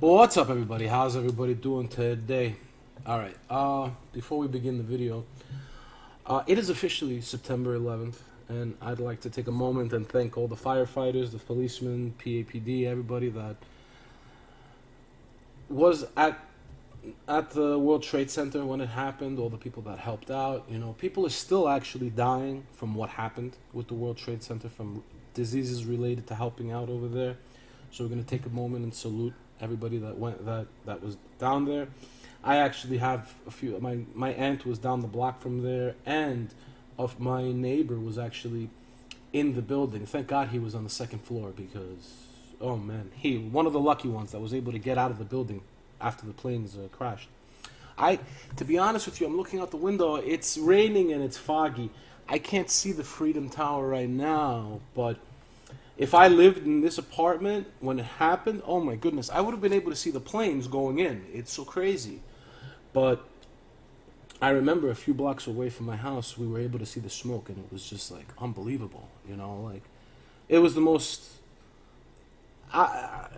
Well, what's up, everybody? How's everybody doing today? All right. Before we begin the video, it is officially September 11th, and I'd like to take a moment and thank all the firefighters, the policemen, PAPD, everybody that was at the World Trade Center when it happened. All the people that helped out. You know, people are still actually dying from what happened with the World Trade Center from diseases related to helping out over there. So we're gonna take a moment and salute everybody that was down there. I actually have a few. My aunt was down the block from there, and of my neighbor was actually in the building. Thank God he was on the second floor because oh man, he one of the lucky ones that was able to get out of the building after the planes crashed. I, to be honest with you, I'm looking out the window. It's raining and it's foggy. I can't see the Freedom Tower right now, but if I lived in this apartment when it happened, oh my goodness, I would have been able to see the planes going in. It's so crazy. But I remember a few blocks away from my house, we were able to see the smoke, and it was just like unbelievable. You know, like it was the most. I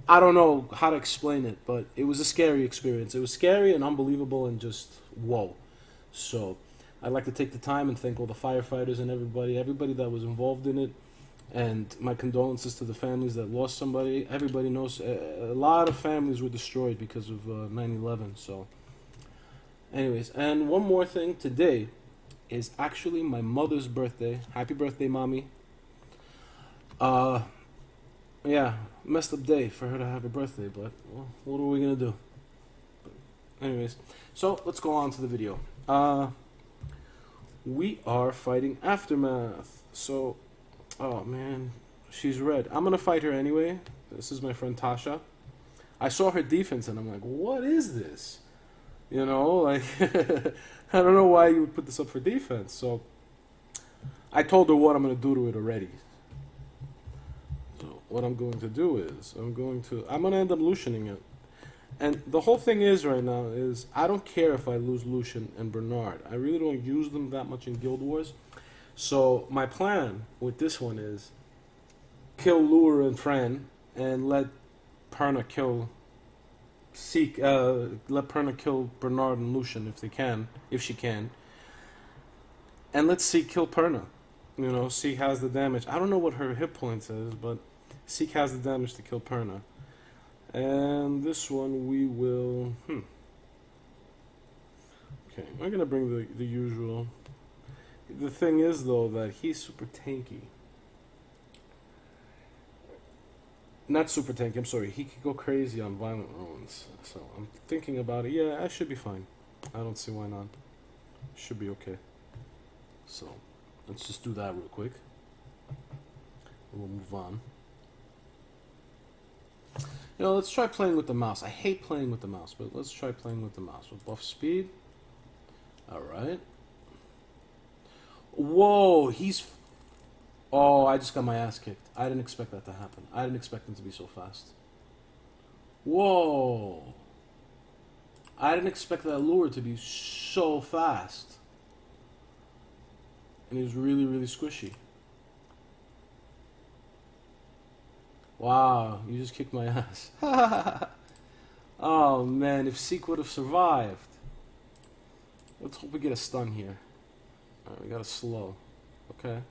I don't know how to explain it, but it was a scary experience. It was scary and unbelievable, and just whoa. So I'd like to take the time and thank all the firefighters and everybody that was involved in it. And my condolences to the families that lost somebody. Everybody knows a lot of families were destroyed because of 9/11. So, anyways, and one more thing. Today is actually my mother's birthday. Happy birthday, mommy. Uh, yeah, messed up day for her to have a birthday, but well, what are we gonna do? Anyways, so let's go on to the video. We are fighting Aftermath. So, oh man, she's red. I'm gonna fight her anyway. This is my friend Tasha. I saw her defense and I'm like, what is this? You know, like I don't know why you would put this up for defense. So I told her what I'm gonna do to it already. So what I'm going to do is I'm gonna end up Lucianing it. And the whole thing is right now is I don't care if I lose Lucian and Bernard. I really don't use them that much in Guild Wars. So my plan with this one is kill Lure and Fran and let Perna kill let Perna kill Bernard and Lucian if she can. And let Seek kill Perna. You know, Seek has the damage. I don't know what her hit points is, but Seek has the damage to kill Perna. And this one we will okay, I'm gonna bring the usual. The thing is, though, that he's super tanky. Not super tanky, I'm sorry. He could go crazy on violent ruins. So I'm thinking about it. Yeah, I should be fine. I don't see why not. Should be okay. So let's just do that real quick. We'll move on. You know, let's try playing with the mouse. I hate playing with the mouse, but let's try playing with the mouse. With buff speed. Alright. Whoa, he's... Oh, I just got my ass kicked. I didn't expect that to happen. I didn't expect him to be so fast. Whoa. I didn't expect that lure to be so fast. And he was really, really squishy. Wow, you just kicked my ass. Oh man, if Seek would have survived. Let's hope we get a stun here. Alright, we got a slow. Okay.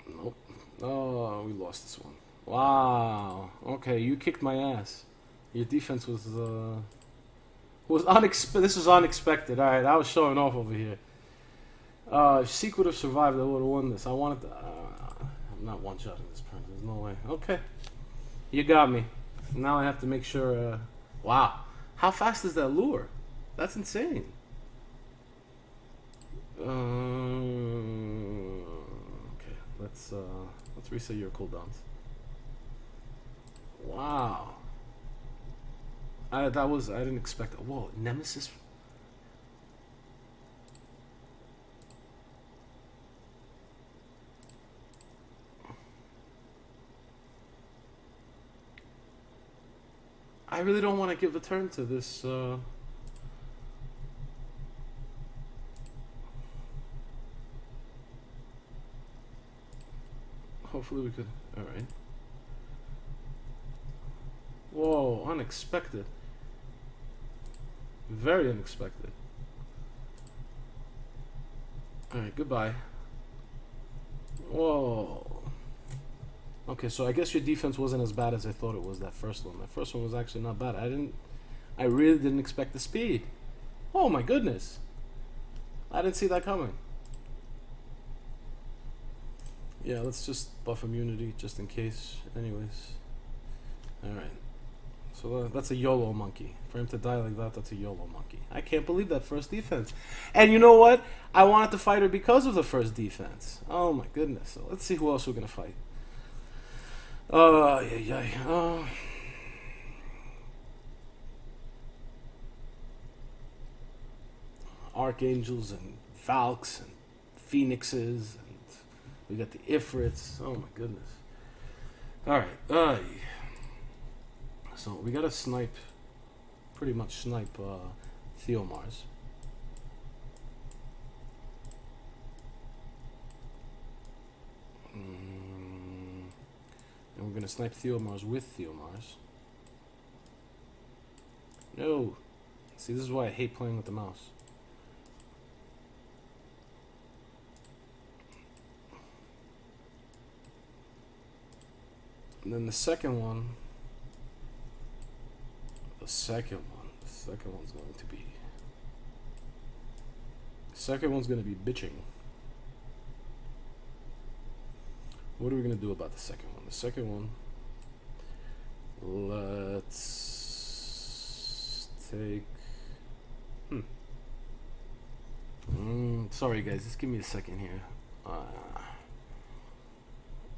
Nope. Oh, we lost this one. Wow. Okay, you kicked my ass. Your defense was unexpected. This was unexpected. All right, I was showing off over here. If Seek would have survived, I would have won this. I wanted to. I'm not one-shotting this person. There's no way. Okay, you got me. Now I have to make sure. Wow, how fast is that lure? That's insane. Okay, let's reset your cooldowns. Wow. I didn't expect that. Whoa, Nemesis. I really don't want to give the turn to this hopefully we could. All right. Whoa, unexpected. Very unexpected. All right, goodbye. Whoa. Okay, so I guess your defense wasn't as bad as I thought it was. That first one. That first one was actually not bad. I really didn't expect the speed. Oh my goodness. I didn't see that coming. Yeah, let's just buff immunity just in case. Anyways. Alright. So that's a YOLO monkey. For him to die like that, that's a YOLO monkey. I can't believe that first defense. And you know what? I wanted to fight her because of the first defense. Oh my goodness. So let's see who else we're going to fight. Archangels and Valks and Phoenixes. And we got the Ifrits. Oh my goodness. Alright. So we gotta snipe, pretty much snipe Theomars. And we're gonna snipe Theomars with Theomars. No! See, this is why I hate playing with the mouse. And then the second one... The second one's going to be... The second one's going to be bitching. What are we going to do about the second one? The second one... Let's take... Sorry guys, just give me a second here.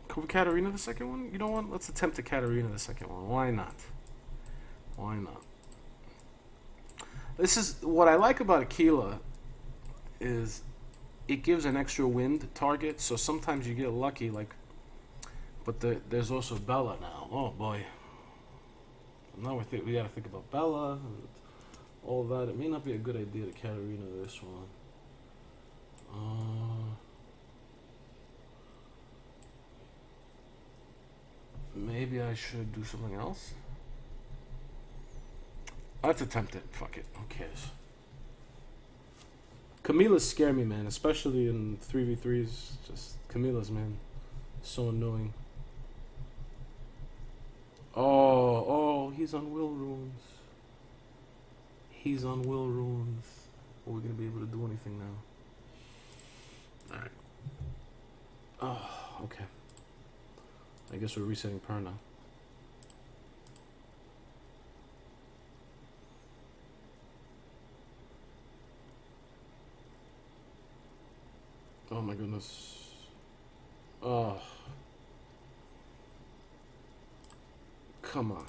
Could we Katarina the second one? You know what? Let's attempt to Katarina the second one. Why not? Why not? This is what I like about Aquila is it gives an extra wind target, so sometimes you get lucky, like, but there's also Bella now. Oh boy. Now we gotta think about Bella and all that. It may not be a good idea to Katarina this one. Maybe I should do something else. Let's attempt it. Fuck it. Who cares? Camilla's scare me, man. Especially in 3v3s. Just Camilla's, man. So annoying. Oh, he's on will runes. He's on will runes. Are we gonna be able to do anything now? Alright. Oh, okay. I guess we're resetting Perna. Oh my goodness. Oh. Come on.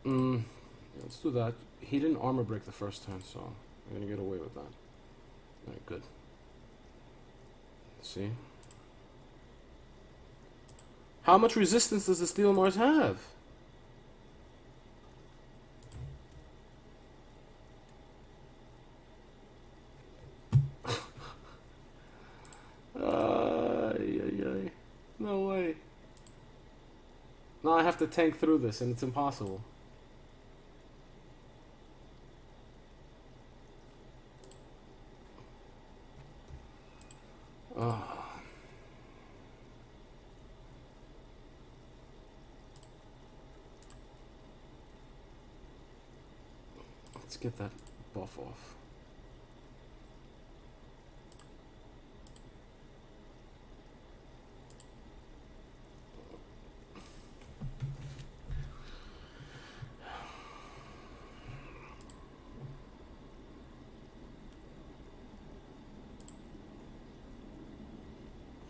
Yeah, let's do that. He didn't armor break the first turn, so we're gonna get away with that. Alright, good. See? How much resistance does the Steel Mars have? No way. Now I have to tank through this and it's impossible. Let's get that buff off.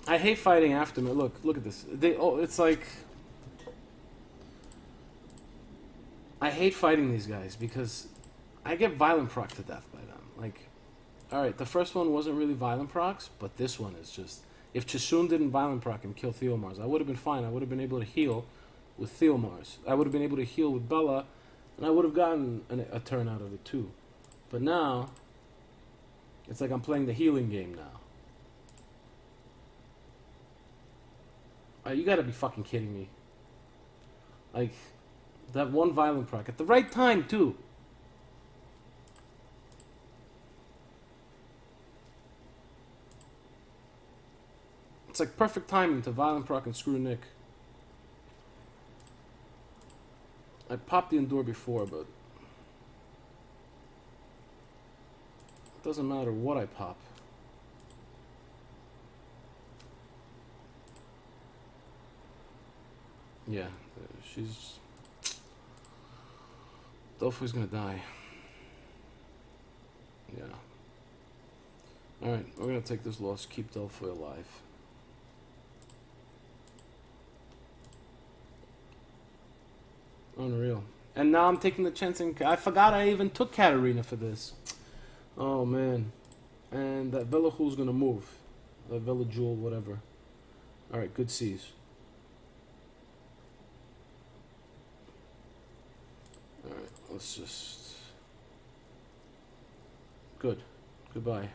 I hate fighting after me. Look at this. It's like I hate fighting these guys because I get violent proc to death by them. Like, alright, the first one wasn't really violent procs, but this one is just... If Chisun didn't violent proc and kill Theomars, I would have been fine. I would have been able to heal with Theomars. I would have been able to heal with Bella, and I would have gotten a turn out of it too. But now, it's like I'm playing the healing game now. You gotta be fucking kidding me. Like, that one violent proc at the right time, too. It's like perfect timing to violent proc and screw Nick. I popped the Endure before, but it doesn't matter what I pop. Yeah, she's... Delphoy's gonna die. Yeah. Alright, we're gonna take this loss, keep Delphoy alive. Unreal. And now I'm taking the chance and I forgot I even took Katarina for this. Oh man. And that Velahul's gonna move. That Velajul, whatever. Alright, good C's. Alright, let's just... Good. Goodbye.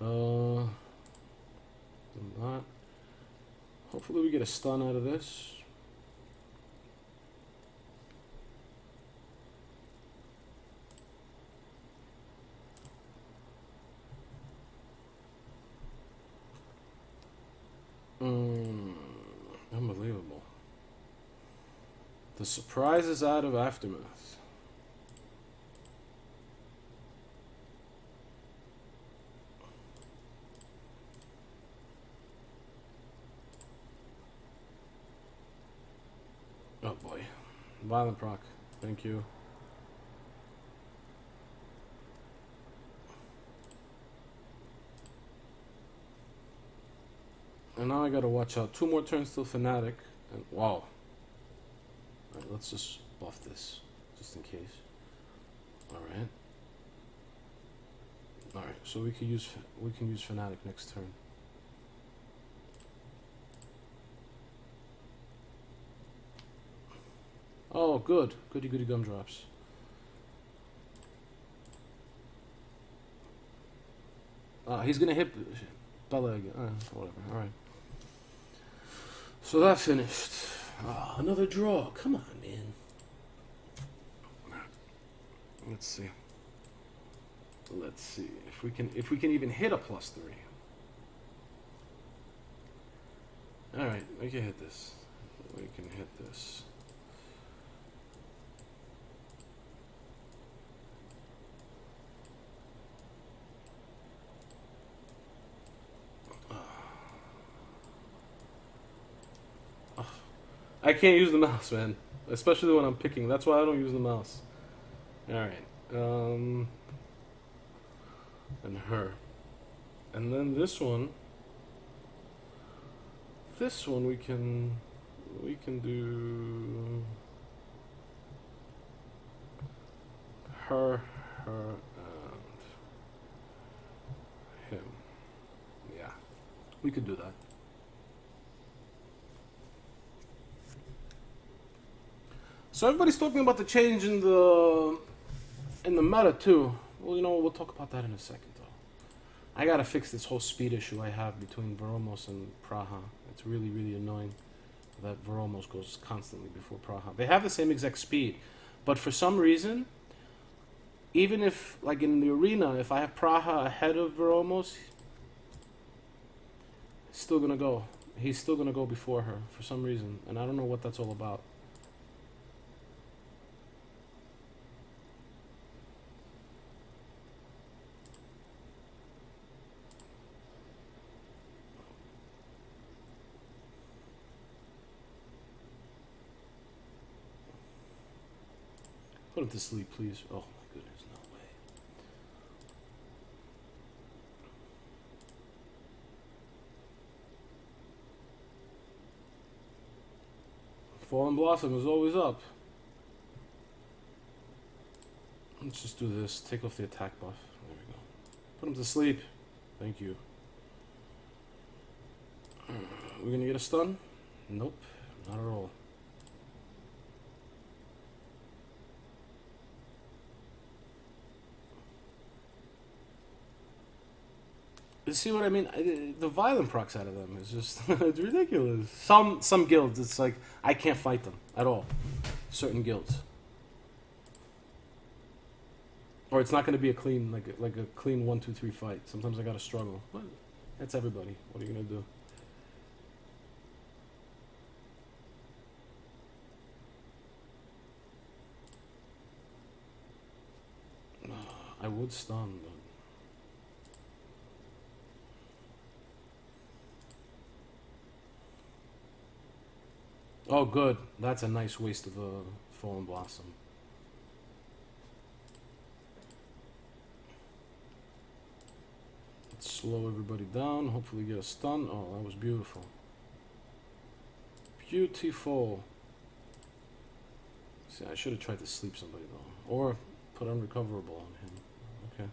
Not. Hopefully we get a stun out of this. Unbelievable. The surprise is out of Aftermath. Oh boy. Violent proc. Thank you. And now I gotta watch out. 2 more turns till Fnatic. And wow. Alright, let's just buff this. Just in case. Alright. Alright, so we can use Fnatic next turn. Oh, good. Goody goody gumdrops. He's gonna hit Bella again. Whatever. Alright. So that finished. Another draw. Come on, man. Let's see. Let's see if we can even hit a +3. All right, we can hit this. We can hit this. I can't use the mouse, man. Especially when I'm picking. That's why I don't use the mouse. Alright. And her. And then this one. This one we can do her, and him. Yeah. We could do that. So everybody's talking about the change in the meta too. Well, you know, we'll talk about that in a second though. I gotta fix this whole speed issue I have between Veromos and Praha. It's really, really annoying that Veromos goes constantly before Praha. They have the same exact speed, but for some reason, even if, like in the arena, if I have Praha ahead of Veromos, he's still gonna go. He's still gonna go before her for some reason, and I don't know what that's all about. Put him to sleep, please. Oh my goodness, no way. Fallen Blossom is always up. Let's just do this. Take off the attack buff. There we go. Put him to sleep. Thank you. We're gonna get a stun? Nope, not at all. You see what I mean? The violent procs out of them is just it's ridiculous. Some guilds, it's like I can't fight them at all. Certain guilds, or it's not going to be a clean like a clean 1, 2, 3 fight. Sometimes I got to struggle. But that's everybody. What are you going to do? I would stun, but oh, good. That's a nice waste of a fallen blossom. Let's slow everybody down. Hopefully, get a stun. Oh, that was beautiful. Beautiful. See, I should have tried to sleep somebody though, or put unrecoverable on him. Okay.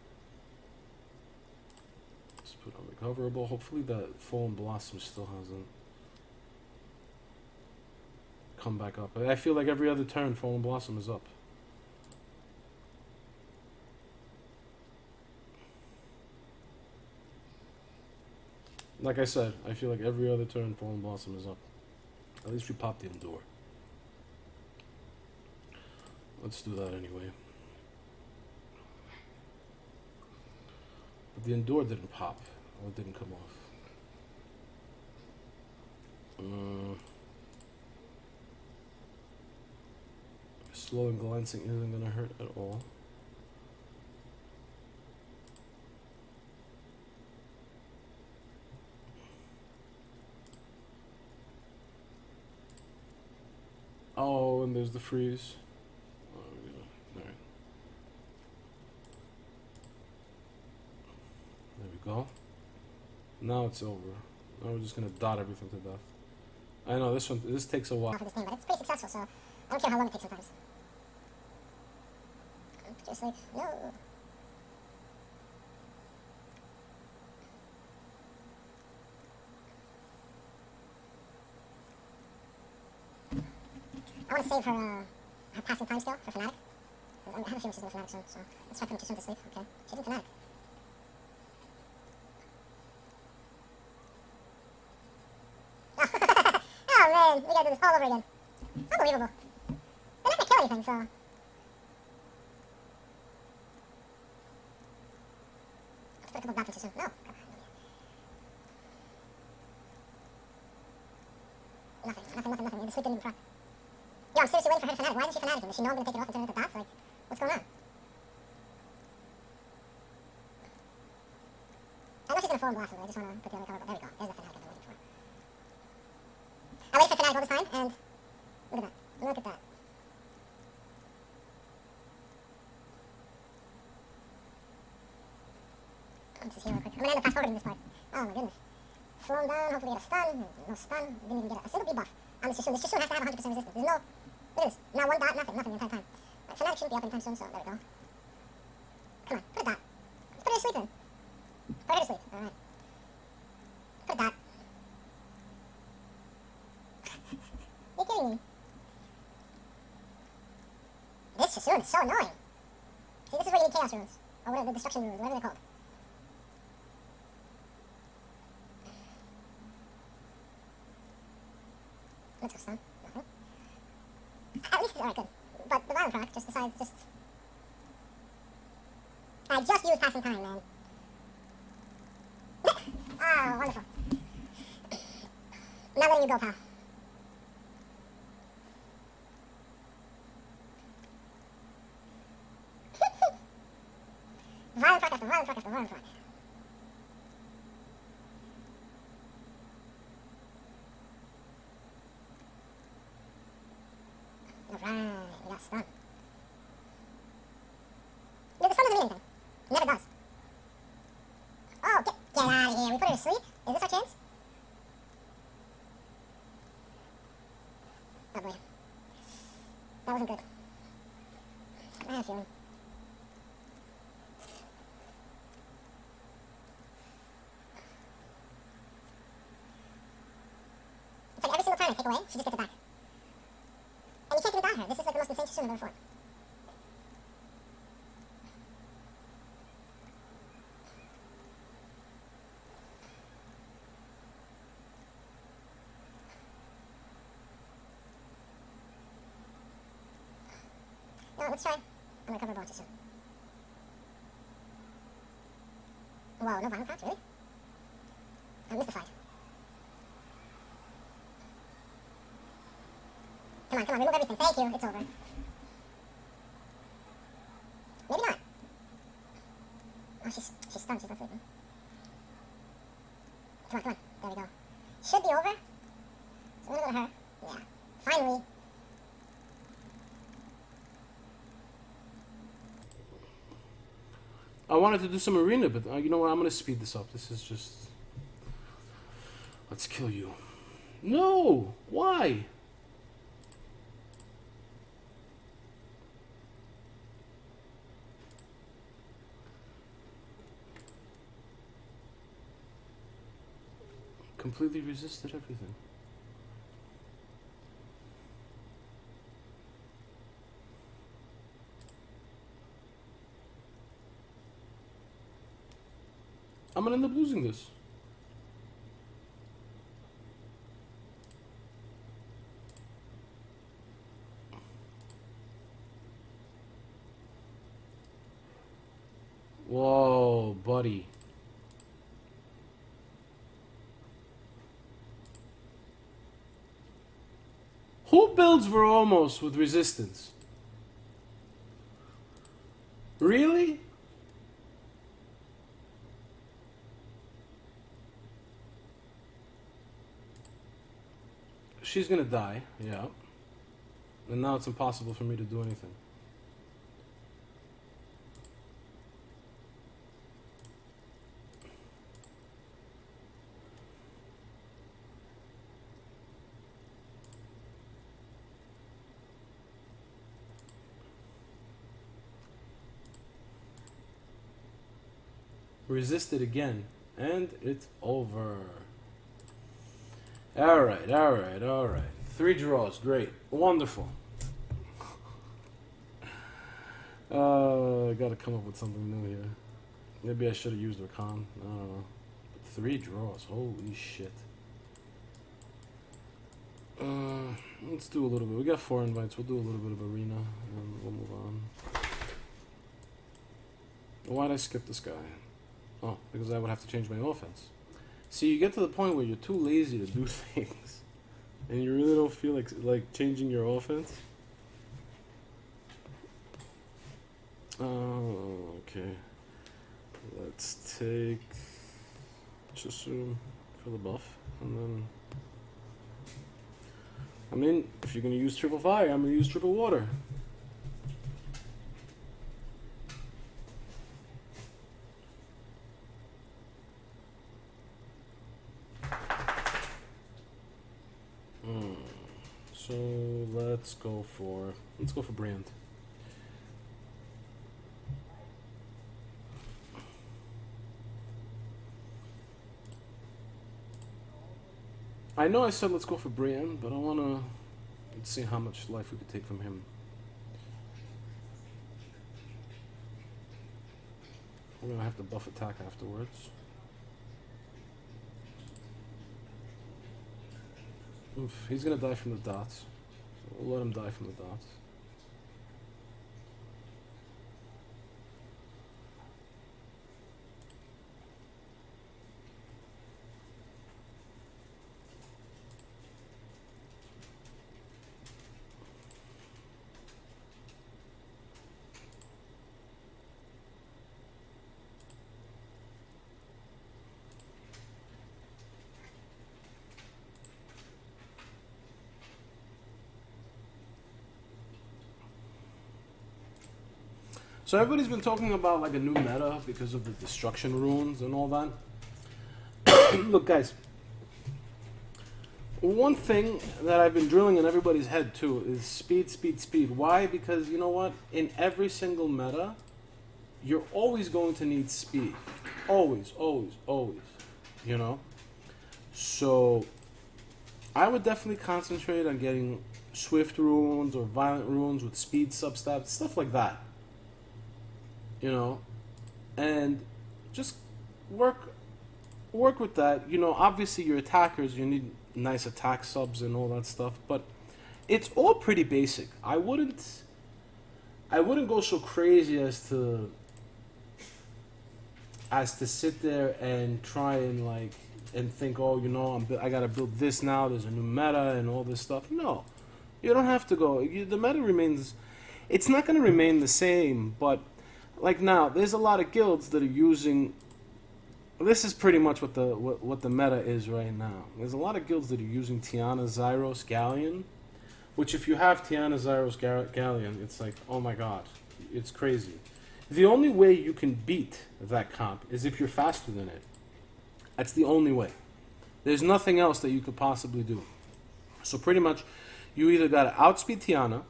Let's put unrecoverable. Hopefully, that fallen blossom still hasn't come back up. I feel like every other turn, fallen blossom is up. Like I said, I feel like every other turn, fallen blossom is up. At least we popped the endure. Let's do that anyway. But the endure didn't pop, or it didn't come off. Slow and glancing isn't gonna hurt at all. Oh, and there's the freeze. Oh, yeah. Alright. There we go. Now it's over. Now we're just gonna dot everything to death. I know this takes a while. For this thing, but it's pretty successful, so I don't care how long it takes sometimes. Just like, no. I want to save her passing time skill for Fnatic. I have a feeling she's doing Fnatic soon, so let's try to put her soon to sleep. Okay, she's doing Fnatic. Oh man, we gotta do this all over again. It's unbelievable. They're not gonna kill anything, so. Let's put a couple dots into soon. No, come on. Nothing. The sleep didn't even proc. Yo, I'm seriously waiting for her to Fnatic. Why isn't she Fnaticing? Does she know I'm gonna take it off and turn it into dots? Like, what's going on? I know she's gonna form blossom, but I just wanna put the other cover. There we go. There's the Fnatic I've been waiting for. I waited for Fnatic all this time, and look at that. Look at that. Let's just heal real quick. I'm gonna end up fast forwarding this part. Oh my goodness. Slow him down, hopefully get a stun. No stun. Didn't even get a single debuff on this Shishoon. This Shishoon has to have 100% resistance. There's no. Look at this. Not one dot, nothing the entire time. Right, Fnatic shouldn't be up anytime soon, so there we go. Come on, put a dot. Let's put her to sleep then. Put her to sleep. Alright. Put a dot. You're kidding me. This Shishoon is so annoying. See, this is where you need Chaos Runes. Or whatever, the Destruction Runes, whatever they're called. Let's go stun. Nothing. At least it's alright, good. But the Violent proc just decides just... I just used passing time, man. Oh, wonderful. I'm not letting you go, pal. Violent proc after violent proc after violent proc. Alright, we got stun. The stun doesn't mean anything. It never does. Oh, get out of here. We put her to sleep? Is this our chance? Oh boy. That wasn't good. I have a feeling. It's like every single time I take away, she just gets it back. And you can't even dot her. This is like the most insane Shishoon I've ever fought. let's try. I'm gonna cover bones soon. Whoa, no violent counts, really? I'm mystified. Come on, remove everything. Thank you, it's over. Maybe not. Oh, she's stunned, she's not sleeping. Come on, there we go. Should be over. So I'm gonna go to her. Yeah, finally. I wanted to do some arena, but you know what? I'm gonna speed this up. This is just... Let's kill you. No! Why? Completely resisted everything. I'm gonna end up losing this. Whoa, buddy. Who builds Veromos with resistance? Really? She's gonna die, yeah. And now it's impossible for me to do anything. Resist it again, and it's over. Alright. 3 draws, great. Wonderful. I gotta come up with something new here. Maybe I should have used Rakan. I don't know. But 3 draws, holy shit. Let's do a little bit. We got 4 invites, we'll do a little bit of arena, and we'll move on. Why'd I skip this guy? Oh, because I would have to change my offense. See, you get to the point where you're too lazy to do things, and you really don't feel like changing your offense. Okay. Let's take Chisu for the buff, and then... I mean, if you're gonna use triple fire, I'm gonna use triple water. So let's go for Brand. I know I said let's go for Brand, but I wanna see how much life we could take from him. We're gonna have to buff attack afterwards. Oof, he's gonna die from the dots. So we'll let him die from the dots. So everybody's been talking about like a new meta because of the destruction runes and all that. Look, guys, one thing that I've been drilling in everybody's head too is speed, speed, speed. Why? Because you know what? In every single meta, you're always going to need speed. Always, always, always. You know? So I would definitely concentrate on getting swift runes or violent runes with speed substats, stuff like that. You know, and just work with that. You know, obviously your attackers, you need nice attack subs and all that stuff, but it's all pretty basic. I wouldn't I wouldn't go so crazy as to sit there and try and like and think, oh, I gotta build this now. There's a new meta and all this stuff. No, you don't have to go. The meta remains. It's not gonna remain the same, but like now, there's a lot of guilds that are using. This is pretty much what the meta is right now. There's a lot of guilds that are using Tiana, Zyros, Galleon, which if you have Tiana, Zyros, Galleon, it's like, oh my god, it's crazy. The only way you can beat that comp is if you're faster than it. That's the only way. There's nothing else that you could possibly do. So pretty much, you either gotta outspeed Tiana,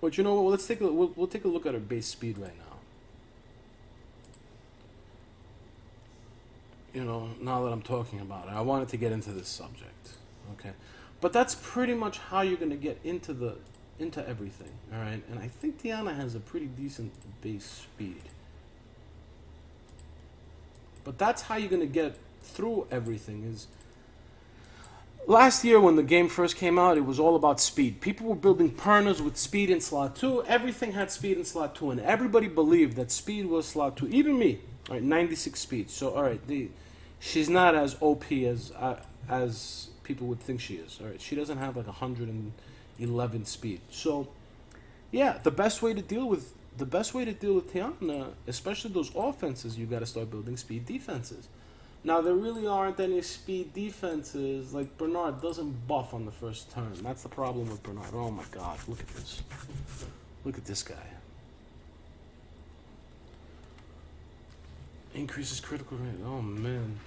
but you know what? Let's take we'll take a look at her base speed right now. Now that I'm talking about it, I wanted to get into this subject. Okay, but that's pretty much how you're gonna get into everything. All right, and I think Tiana has a pretty decent base speed. But that's how you're gonna get through everything. Is last year when the game first came out, it was all about speed. People were building Pernas with speed in slot 2. Everything had speed in slot 2, and everybody believed that speed was slot 2. Even me, all right, 96 speed. So all right, she's not as OP as people would think she is. All right, she doesn't have like 111 speed. So yeah, the best way to deal with Tiana, especially those offenses, you got to start building speed defenses. Now, there really aren't any speed defenses. Like, Bernard doesn't buff on the first turn. That's the problem with Bernard. Oh my god, look at this. Look at this guy. Increases critical rate. Oh man.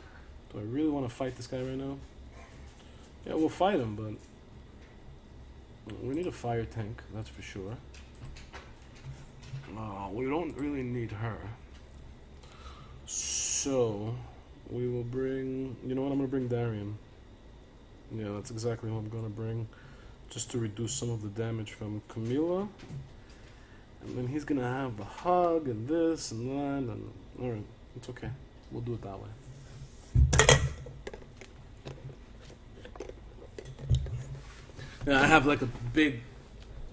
Do I really want to fight this guy right now? Yeah, we'll fight him, but we need a fire tank, that's for sure. We don't really need her. So, we will bring... You know what? I'm going to bring Darian. Yeah, that's exactly what I'm going to bring. Just to reduce some of the damage from Camilla. And then he's going to have the hug and this and that. And alright, it's okay. We'll do it that way. Yeah, I have like a big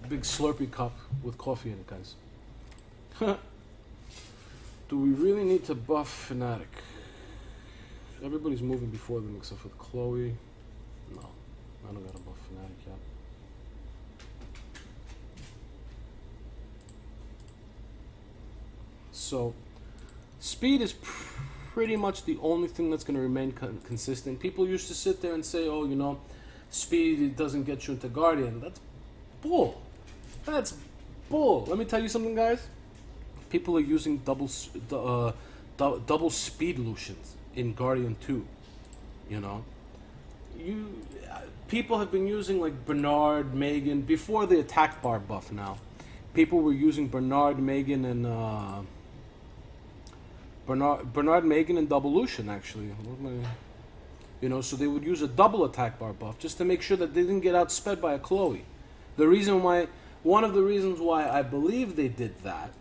Slurpee cup with coffee in it, guys. Do we really need to buff Fnatic? Everybody's moving before them except for Chloe. No, I don't gotta buff Fnatic yet. So, speed is pretty much the only thing that's going to remain consistent. People used to sit there and say, oh, speed, it doesn't get you into Guardian. That's bull. That's bull. Let me tell you something, guys. People are using double speed Lucians in Guardian 2. People have been using like Bernard, Megan before the attack bar buff. Now, people were using Bernard, Megan, and Bernard, Megan, and double Lucian actually. So they would use a double attack bar buff just to make sure that they didn't get outsped by a Chloe. One of the reasons why I believe they did that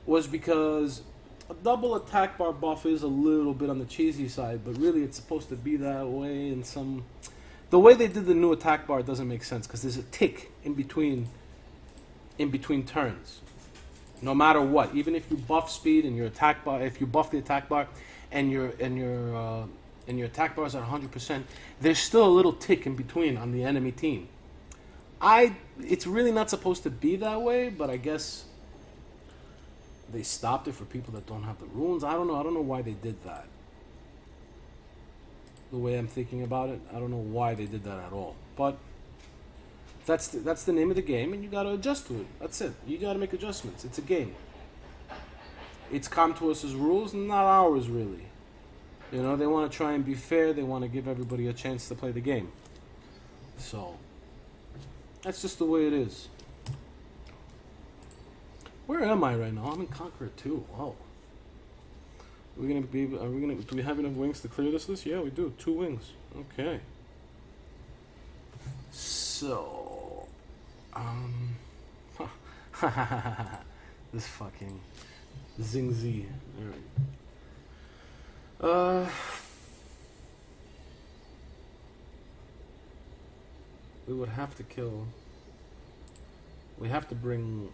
was because a double attack bar buff is a little bit on the cheesy side, but really it's supposed to be that way. The way they did the new attack bar doesn't make sense because there's a tick in between turns. No matter what, even if you buff speed and your attack bar, if you buff the attack bar and your attack bar is at 100%, there's still a little tick in between on the enemy team. It's really not supposed to be that way, but I guess they stopped it for people that don't have the runes. I don't know why they did that. The way I'm thinking about it, I don't know why they did that at all. But that's the name of the game, and you got to adjust to it. That's it. You got to make adjustments. It's a game. It's Comtuos's rules, not ours, really. They want to try and be fair. They want to give everybody a chance to play the game. So, that's just the way it is. Where am I right now? I'm in Conqueror 2. Whoa. Do we have enough wings to clear this list? Yeah, we do. 2 wings. Okay. So, this fucking Xing Z. Alright. We would have to kill. We have to bring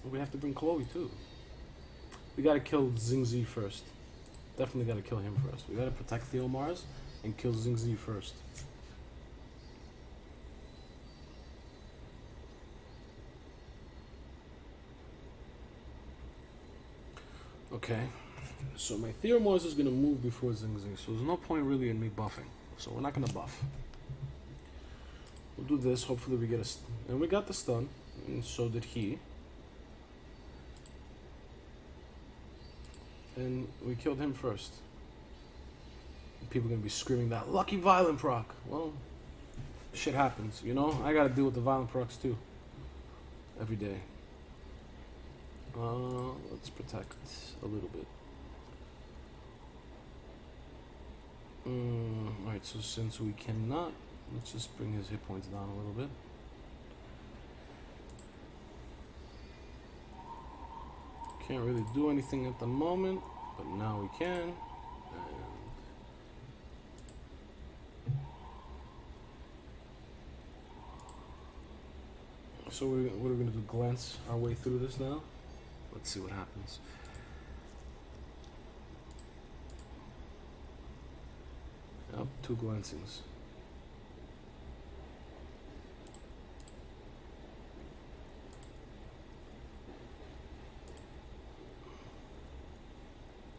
We have to bring Chloe too. We gotta kill Xingzi first. Definitely gotta kill him first. We gotta protect Theo Mars and kill Xingzi first. Okay, so my Theomars is gonna move before Xingzi, so there's no point really in me buffing. So we're not gonna buff. We'll do this, hopefully we get a... And we got the stun, and so did he. And we killed him first. People are gonna be screaming that lucky violent proc. Well, shit happens, you know? I gotta deal with the violent procs too. Every day. Let's protect a little bit. Alright, so since we cannot, let's just bring his hit points down a little bit. Can't really do anything at the moment, but now we can. So what are we gonna do? Glance our way through this now? Let's see what happens. Yep, 2 glancings.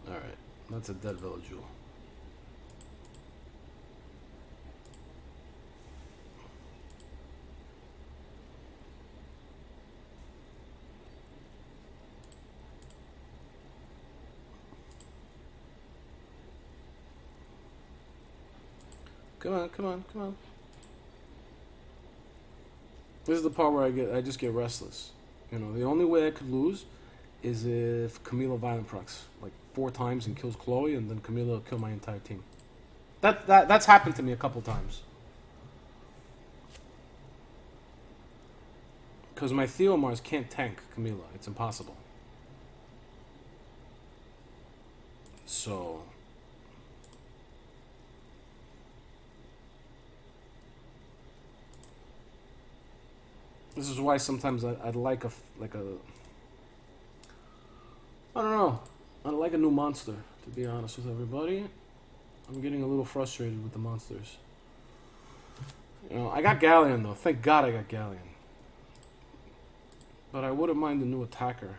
Alright, that's a dead Villagel. Come on, come on, come on. This is the part where I just get restless. You know, the only way I could lose is if Camila violent procs like 4 times and kills Chloe, and then Camila will kill my entire team. That's happened to me a couple times. Because my Theomars can't tank Camila. It's impossible. So... This is why sometimes I'd like a I don't know. I'd like a new monster, to be honest with everybody. I'm getting a little frustrated with the monsters. You know, I got Galleon though. Thank God I got Galleon. But I wouldn't mind a new attacker.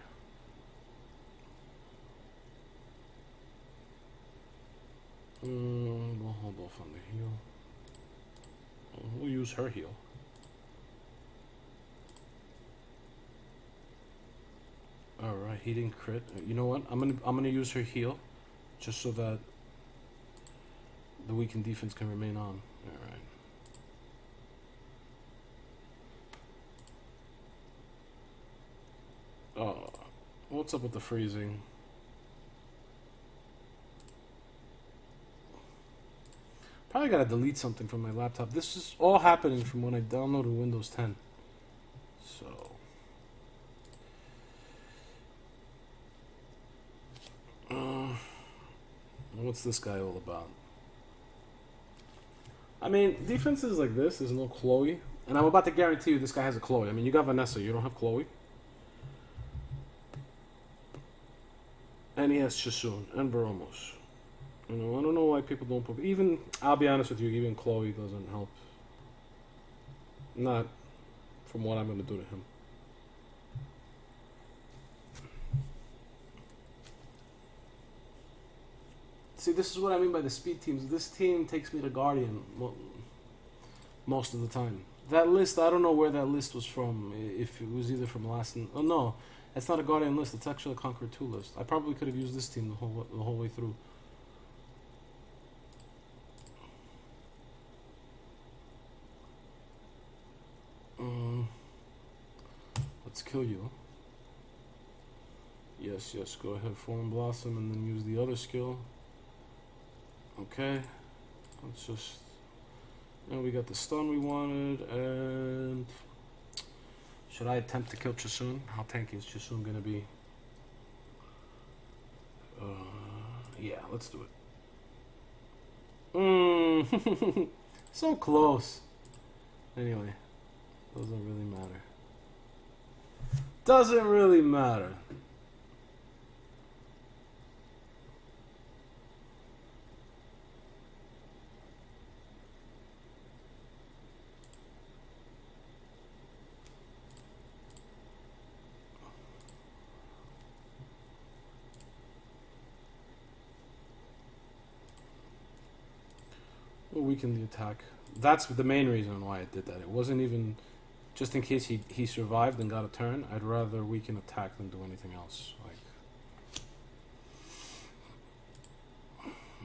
We'll hold off on the heal. We'll use her heal. Alright, he didn't crit. You know what? I'm gonna use her heal, just so that the weakened defense can remain on. Alright. Oh, what's up with the freezing? Probably gotta delete something from my laptop. This is all happening from when I downloaded Windows 10. So... what's this guy all about? I mean, defenses like this, there's no Chloe. And I'm about to guarantee you this guy has a Chloe. I mean, you got Vanessa, you don't have Chloe. And he has Chisun and Baromos. You know, I don't know why people don't put... Even, I'll be honest with you, even Chloe doesn't help. Not from what I'm going to do to him. See, this is what I mean by the speed teams. This team takes me to Guardian most of the time. That list, I don't know where that list was from. If it was either from last... Oh, no. It's not a Guardian list. It's actually a Conqueror 2 list. I probably could have used this team the whole way through. Let's kill you. Yes, yes. Go ahead, Form Blossom, and then use the other skill. Okay, let's just... And we got the stun we wanted, and... Should I attempt to kill Chisun? How tanky is Chisun gonna be? Yeah, let's do it. So close. Anyway, doesn't really matter. Doesn't really matter. We'll weaken the attack. That's the main reason why I did that. It wasn't even just in case he survived and got a turn. I'd rather weaken attack than do anything else. Like,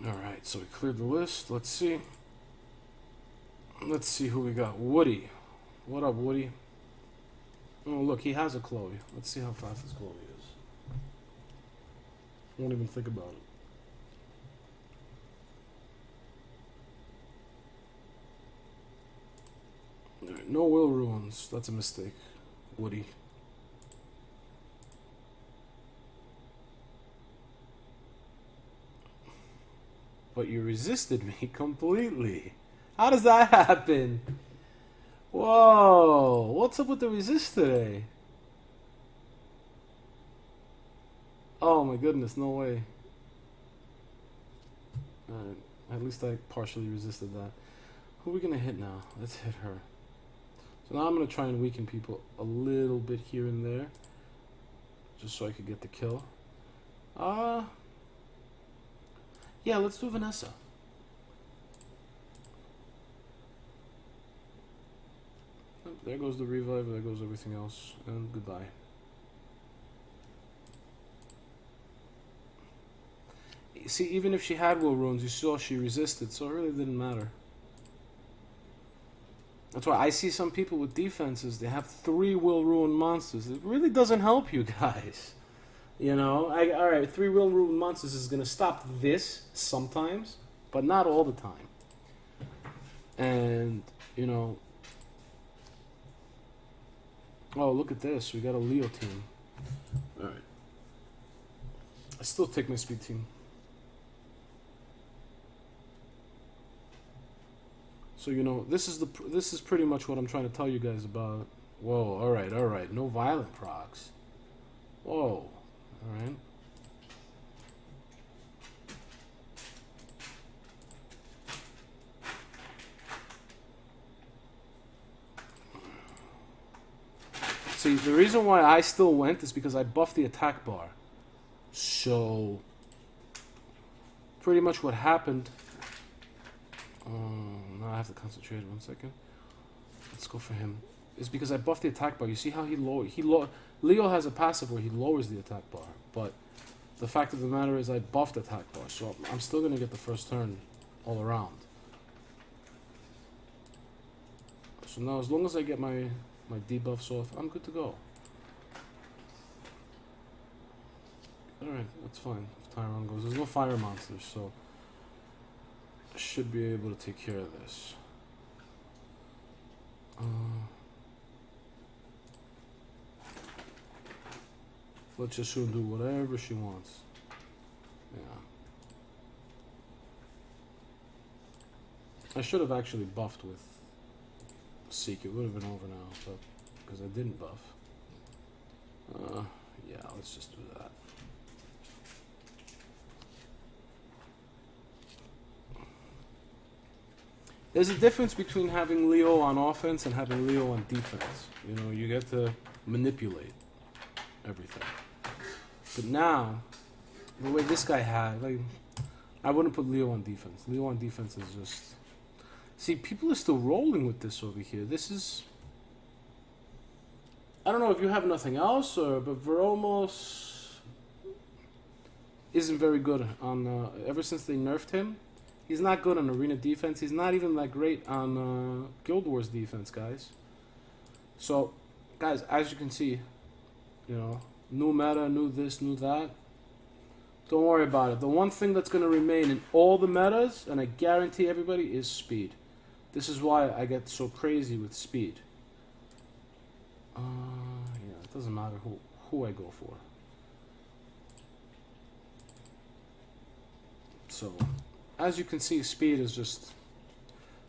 all right, so we cleared the list. Let's see. Let's see who we got. Woody. What up, Woody? Oh, look, he has a Chloe. Let's see how fast this Chloe is. Won't even think about it. Alright, no will ruins. That's a mistake, Woody. But you resisted me completely. How does that happen? Whoa, what's up with the resist today? Oh my goodness, no way. Alright, at least I partially resisted that. Who are we gonna hit now? Let's hit her. So now I'm gonna try and weaken people a little bit here and there, just so I could get the kill. Yeah, let's do Vanessa. Oh, there goes the revive, there goes everything else, and goodbye. See, even if she had will runes, you saw she resisted, so it really didn't matter. That's why I see some people with defenses, they have 3 will ruin monsters. It really doesn't help you guys. You know, alright, 3 will ruin monsters is going to stop this sometimes, but not all the time. And, you know, oh, look at this. We got a Leo team. Alright. I still take my speed team. So, you know, this is pretty much what I'm trying to tell you guys about. Whoa, alright. No violent procs. Whoa, alright. See, the reason why I still went is because I buffed the attack bar. So, pretty much what happened... now I have to concentrate 1 second. Let's go for him. It's because I buffed the attack bar. You see how Leo has a passive where he lowers the attack bar, but the fact of the matter is I buffed attack bar, so I'm still gonna get the first turn all around. So now as long as I get my debuffs off, I'm good to go. Alright, that's fine. If Tyron goes, there's no fire monsters, so I should be able to take care of this. Let's just soon do whatever she wants. Yeah. I should have actually buffed with Seek. It would have been over now, but because I didn't buff. Yeah, let's just do that. There's a difference between having Leo on offense and having Leo on defense. You know, you get to manipulate everything. But now, the way this guy had, like, I wouldn't put Leo on defense. Leo on defense is just... See, people are still rolling with this over here. This is... I don't know if you have nothing else, but Veromos isn't very good on... ever since they nerfed him, he's not good on arena defense. He's not even that great on Guild Wars defense, guys. So, guys, as you can see, you know, new meta, new this, new that. Don't worry about it. The one thing that's going to remain in all the metas, and I guarantee everybody, is speed. This is why I get so crazy with speed. Yeah, it doesn't matter who I go for. So, as you can see, speed is just,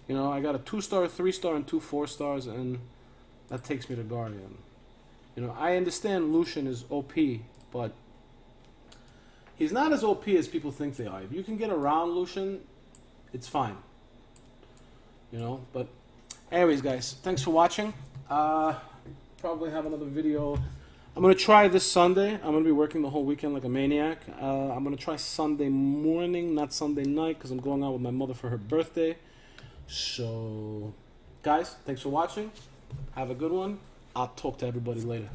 you know, I got a 2-star, 3-star, and 2 4-stars, and that takes me to Guardian. You know, I understand Lucian is OP, but he's not as OP as people think they are. If you can get around Lucian, it's fine. You know, but anyways, guys, thanks for watching. Probably have another video. I'm going to try this Sunday. I'm going to be working the whole weekend like a maniac. I'm going to try Sunday morning, not Sunday night, because I'm going out with my mother for her birthday. So, guys, thanks for watching. Have a good one. I'll talk to everybody later.